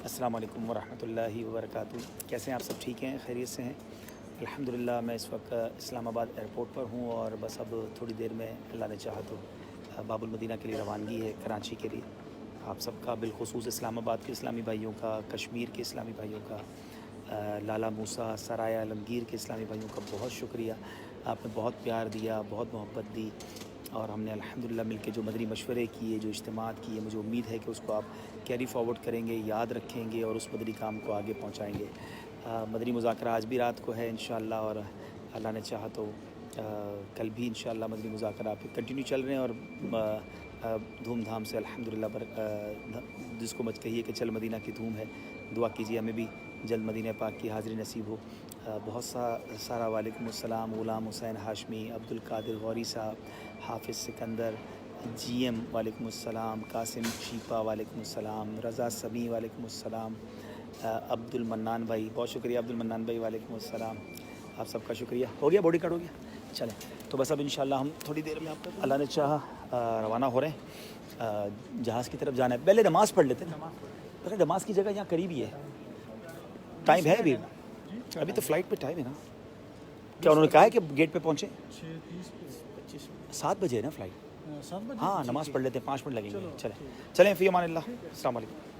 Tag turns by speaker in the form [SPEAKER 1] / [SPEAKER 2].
[SPEAKER 1] السلام علیکم ورحمۃ اللہ وبرکاتہ. کیسے ہیں آپ؟ سب ٹھیک ہیں، خیریت سے ہیں؟ الحمدللہ. میں اس وقت اسلام آباد ایئرپورٹ پر ہوں اور بس اب تھوڑی دیر میں اللہ نے چاہا تو باب المدینہ کے لیے روانگی ہے، کراچی کے لیے. آپ سب کا بالخصوص اسلام آباد کے اسلامی بھائیوں کا، کشمیر کے اسلامی بھائیوں کا، لالا موسیٰ سرائے عالمگیر کے اسلامی بھائیوں کا بہت شکریہ. آپ نے بہت پیار دیا، بہت محبت دی، اور ہم نے الحمدللہ مل کے جو مدنی مشورے کیے، جو اجتماعات کیے، مجھے امید ہے کہ اس کو آپ کیری فارورڈ کریں گے، یاد رکھیں گے اور اس مدنی کام کو آگے پہنچائیں گے. مدنی مذاکرہ آج بھی رات کو ہے انشاءاللہ، اور اللہ نے چاہا تو کل بھی انشاءاللہ مدنی مذاکرہ کنٹینیو چل رہے ہیں اور دھوم دھام سے الحمدللہ. جس کو مجھ کہیے کہ چل مدینہ کی دھوم ہے. دعا کیجیے ہمیں بھی جلد مدینہ پاک کی حاضری نصیب ہو. بہت سارا وعلیکم السلام. غلام حسین ہاشمی، عبد القادر غوری صاحب، حافظ سکندر جی ایم وعلیکم السلام، قاسم شیپا وعلیکم السلام، رضا سمیع وعلیکم السلام، عبد المنان بھائی بہت شکریہ، عبد المنان بھائی وعلیکم السلام. آپ سب کا شکریہ. ہو گیا باڈی کارڈ؟ ہو گیا. چلیں تو بس اب انشاءاللہ ہم تھوڑی دیر میں آپ اللہ نے چاہا روانہ ہو رہے ہیں. جہاز کی طرف جانا ہے. پہلے نماز پڑھ لیتے ہیں. پہلے نماز کی جگہ یہاں قریب ہی ہے. ٹائم ہے ابھی تو فلائٹ پہ ٹائم ہے نا. کیا انہوں نے کہا ہے کہ گیٹ پہ پہنچے؟ 7 بجے ہے نا فلائٹ. ہاں نماز پڑھ لیتے ہیں، 5 منٹ لگیں گے. چلیں فی امان اللہ. السلام علیکم.